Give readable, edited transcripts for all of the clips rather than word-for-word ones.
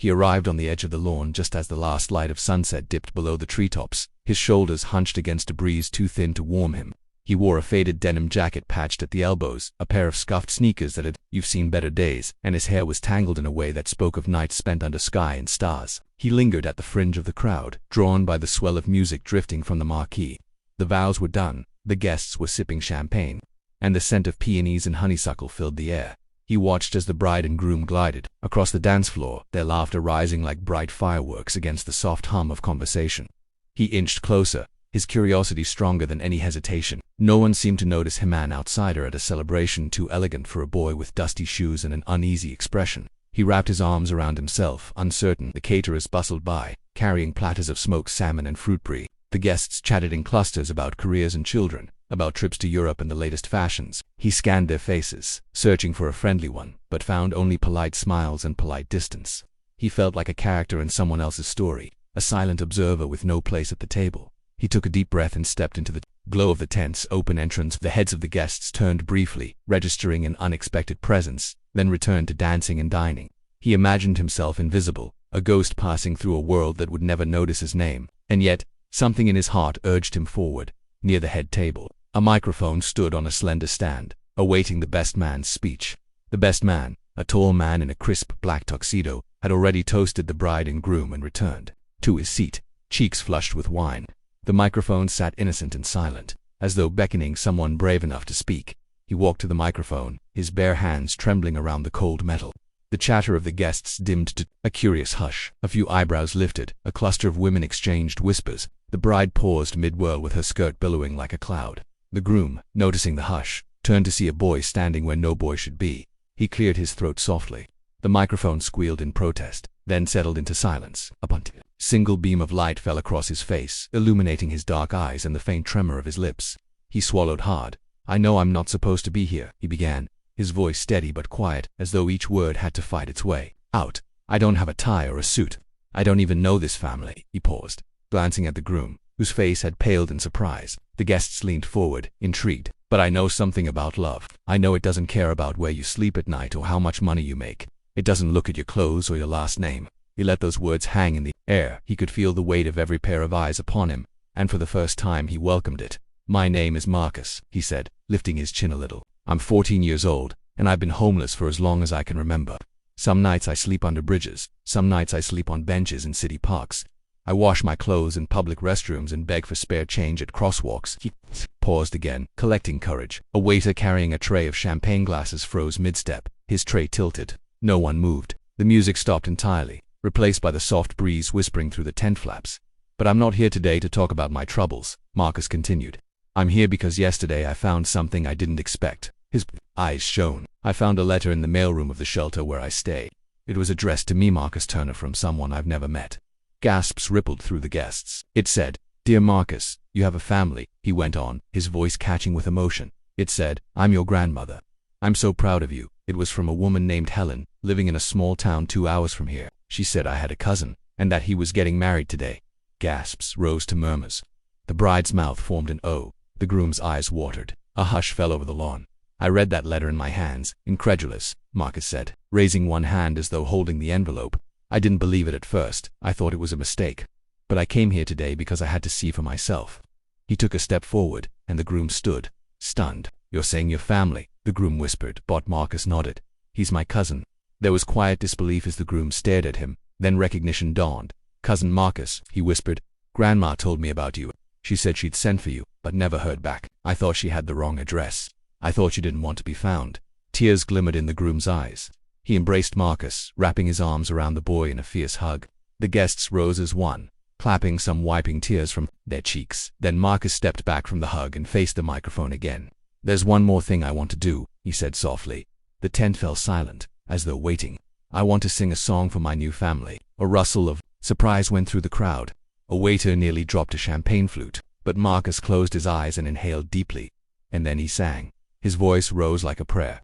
He arrived on the edge of the lawn just as the last light of sunset dipped below the treetops, his shoulders hunched against a breeze too thin to warm him. He wore a faded denim jacket patched at the elbows, a pair of scuffed sneakers that had "you've seen better days," and his hair was tangled in a way that spoke of nights spent under sky and stars. He lingered at the fringe of the crowd, drawn by the swell of music drifting from the marquee. The vows were done, the guests were sipping champagne, and the scent of peonies and honeysuckle filled the air. He watched as the bride and groom glided across the dance floor, their laughter rising like bright fireworks against the soft hum of conversation. He inched closer, his curiosity stronger than any hesitation. No one seemed to notice him, an outsider at a celebration too elegant for a boy with dusty shoes and an uneasy expression. He wrapped his arms around himself, uncertain. The caterers bustled by, carrying platters of smoked salmon and fruit brie. The guests chatted in clusters about careers and children, about trips to Europe and the latest fashions. He scanned their faces, searching for a friendly one, but found only polite smiles and polite distance. He felt like a character in someone else's story, a silent observer with no place at the table. He took a deep breath and stepped into the glow of the tent's open entrance. The heads of the guests turned briefly, registering an unexpected presence, then returned to dancing and dining. He imagined himself invisible, a ghost passing through a world that would never notice his name. And yet, something in his heart urged him forward. Near the head table, a microphone stood on a slender stand, awaiting the best man's speech. The best man, a tall man in a crisp black tuxedo, had already toasted the bride and groom and returned to his seat, cheeks flushed with wine. The microphone sat innocent and silent, as though beckoning someone brave enough to speak. He walked to the microphone, his bare hands trembling around the cold metal. The chatter of the guests dimmed to a curious hush. A few eyebrows lifted, a cluster of women exchanged whispers. The bride paused mid-whirl with her skirt billowing like a cloud. The groom, noticing the hush, turned to see a boy standing where no boy should be. He cleared his throat softly. The microphone squealed in protest, then settled into silence. A single beam of light fell across his face, illuminating his dark eyes and the faint tremor of his lips. He swallowed hard. "I know I'm not supposed to be here," he began, his voice steady but quiet, as though each word had to fight its way out. "I don't have a tie or a suit. I don't even know this family." He paused, glancing at the groom, whose face had paled in surprise. The guests leaned forward, intrigued. "But I know something about love. I know it doesn't care about where you sleep at night or how much money you make. It doesn't look at your clothes or your last name." He let those words hang in the air. He could feel the weight of every pair of eyes upon him, and for the first time he welcomed it. "My name is Marcus," he said, lifting his chin a little. "I'm 14 years old, and I've been homeless for as long as I can remember. Some nights I sleep under bridges, some nights I sleep on benches in city parks. I wash my clothes in public restrooms and beg for spare change at crosswalks." He paused again, collecting courage. A waiter carrying a tray of champagne glasses froze mid-step, his tray tilted. No one moved. The music stopped entirely, replaced by the soft breeze whispering through the tent flaps. "But I'm not here today to talk about my troubles," Marcus continued. "I'm here because yesterday I found something I didn't expect." His eyes shone. "I found a letter in the mailroom of the shelter where I stay. It was addressed to me, Marcus Turner, from someone I've never met." Gasps rippled through the guests. It said, "Dear Marcus, you have a family," he went on, his voice catching with emotion. It said, "I'm your grandmother. I'm so proud of you." It was from a woman named Helen, living in a small town 2 hours from here. She said I had a cousin, and that he was getting married today. Gasps rose to murmurs. The bride's mouth formed an O. The groom's eyes watered. A hush fell over the lawn. "I read that letter in my hands, incredulous," Marcus said, raising one hand as though holding the envelope. "I didn't believe it at first. I thought it was a mistake. But I came here today because I had to see for myself." He took a step forward, and the groom stood, stunned. "You're saying your family?" the groom whispered, but Marcus nodded. "He's my cousin." There was quiet disbelief as the groom stared at him, then recognition dawned. "Cousin Marcus," he whispered, "Grandma told me about you. She said she'd sent for you, but never heard back. I thought she had the wrong address. I thought you didn't want to be found." Tears glimmered in the groom's eyes. He embraced Marcus, wrapping his arms around the boy in a fierce hug. The guests rose as one, clapping, some wiping tears from their cheeks. Then Marcus stepped back from the hug and faced the microphone again. "There's one more thing I want to do," he said softly. The tent fell silent, as though waiting. "I want to sing a song for my new family." A rustle of surprise went through the crowd. A waiter nearly dropped a champagne flute, but Marcus closed his eyes and inhaled deeply. And then he sang. His voice rose like a prayer,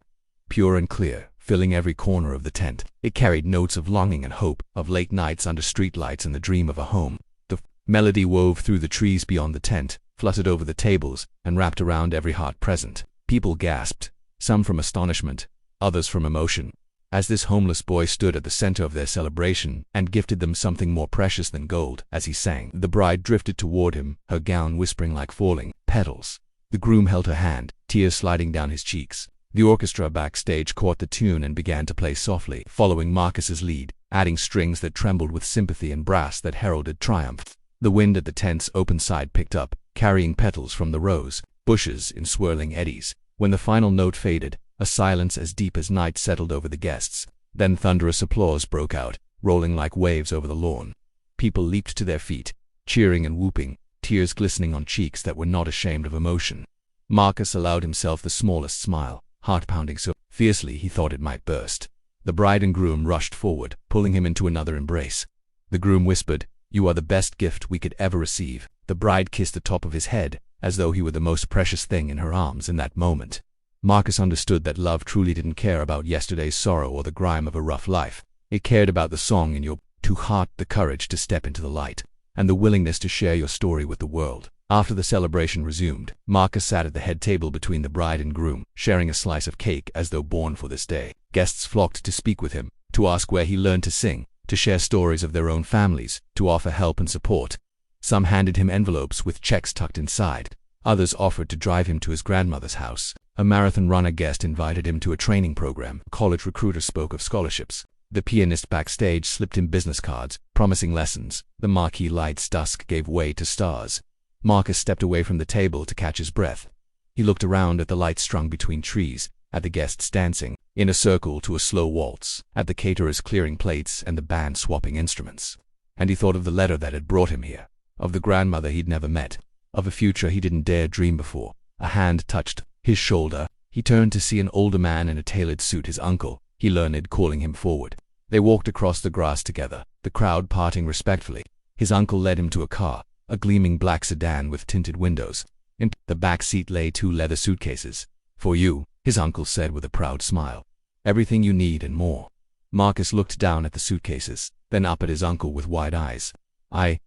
pure and clear, filling every corner of the tent. It carried notes of longing and hope, of late nights under streetlights and the dream of a home. The melody wove through the trees beyond the tent, fluttered over the tables, and wrapped around every heart present. People gasped, some from astonishment, others from emotion. as this homeless boy stood at the center of their celebration and gifted them something more precious than gold. As he sang, the bride drifted toward him, her gown whispering like falling petals. The groom held her hand, tears sliding down his cheeks. The orchestra backstage caught the tune and began to play softly, following Marcus's lead, adding strings that trembled with sympathy and brass that heralded triumph. The wind at the tent's open side picked up, carrying petals from the rose bushes in swirling eddies. When the final note faded, a silence as deep as night settled over the guests. Then thunderous applause broke out, rolling like waves over the lawn. People leaped to their feet, cheering and whooping, tears glistening on cheeks that were not ashamed of emotion. Marcus allowed himself the smallest smile, heart pounding so fiercely he thought it might burst. The bride and groom rushed forward, pulling him into another embrace. The groom whispered, "You are the best gift we could ever receive." The bride kissed the top of his head, as though he were the most precious thing in her arms in that moment. Marcus understood that love truly didn't care about yesterday's sorrow or the grime of a rough life. It cared about the song in your heart, the courage to step into the light, and the willingness to share your story with the world. After the celebration resumed, Marcus sat at the head table between the bride and groom, sharing a slice of cake as though born for this day. Guests flocked to speak with him, to ask where he learned to sing, to share stories of their own families, to offer help and support. Some handed him envelopes with checks tucked inside. Others offered to drive him to his grandmother's house. A marathon runner guest invited him to a training program. A college recruiter spoke of scholarships. The pianist backstage slipped him business cards, promising lessons. The marquee lights dusk gave way to stars. Marcus stepped away from the table to catch his breath. He looked around at the lights strung between trees, at the guests dancing in a circle to a slow waltz, at the caterers clearing plates and the band swapping instruments. And he thought of the letter that had brought him here, of the grandmother he'd never met, of a future he didn't dare dream before. A hand touched his shoulder. He turned to see an older man in a tailored suit, his uncle. He learned, calling him forward. They walked across the grass together, the crowd parting respectfully. His uncle led him to a car, a gleaming black sedan with tinted windows. In the back seat lay 2 leather suitcases. "For you," his uncle said with a proud smile. "Everything you need and more." Marcus looked down at the suitcases, then up at his uncle with wide eyes. I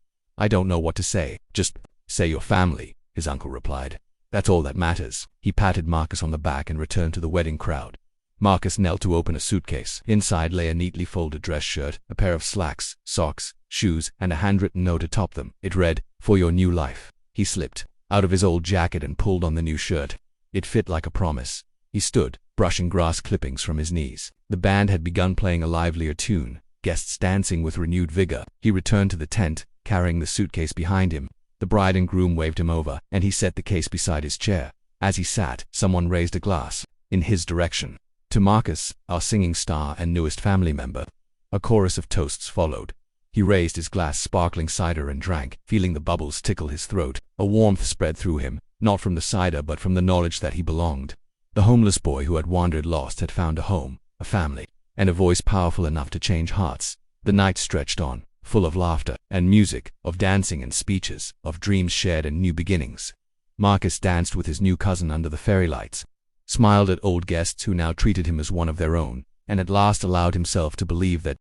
don't know what to say." "Just say your family," his uncle replied. "That's all that matters." He patted Marcus on the back and returned to the wedding crowd. Marcus knelt to open a suitcase. Inside lay a neatly folded dress shirt, a pair of slacks, socks, shoes, and a handwritten note atop them. It read, "For your new life." He slipped out of his old jacket and pulled on the new shirt. It fit like a promise. He stood, brushing grass clippings from his knees. The band had begun playing a livelier tune, guests dancing with renewed vigor. He returned to the tent, carrying the suitcase behind him. The bride and groom waved him over, and he set the case beside his chair. As he sat, someone raised a glass in his direction. "To Marcus, our singing star and newest family member." A chorus of toasts followed. He raised his glass sparkling cider and drank, feeling the bubbles tickle his throat. A warmth spread through him, not from the cider but from the knowledge that he belonged. The homeless boy who had wandered lost had found a home, a family, and a voice powerful enough to change hearts. The night stretched on, full of laughter and music, of dancing and speeches, of dreams shared and new beginnings. Marcus danced with his new cousin under the fairy lights, smiled at old guests who now treated him as one of their own, and at last allowed himself to believe that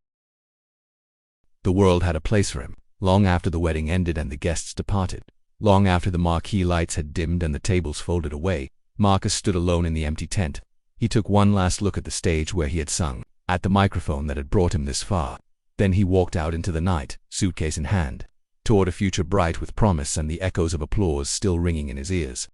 the world had a place for him. Long after the wedding ended and the guests departed, long after the marquee lights had dimmed and the tables folded away, Marcus stood alone in the empty tent. He took one last look at the stage where he had sung, at the microphone that had brought him this far. Then he walked out into the night, suitcase in hand, toward a future bright with promise and the echoes of applause still ringing in his ears.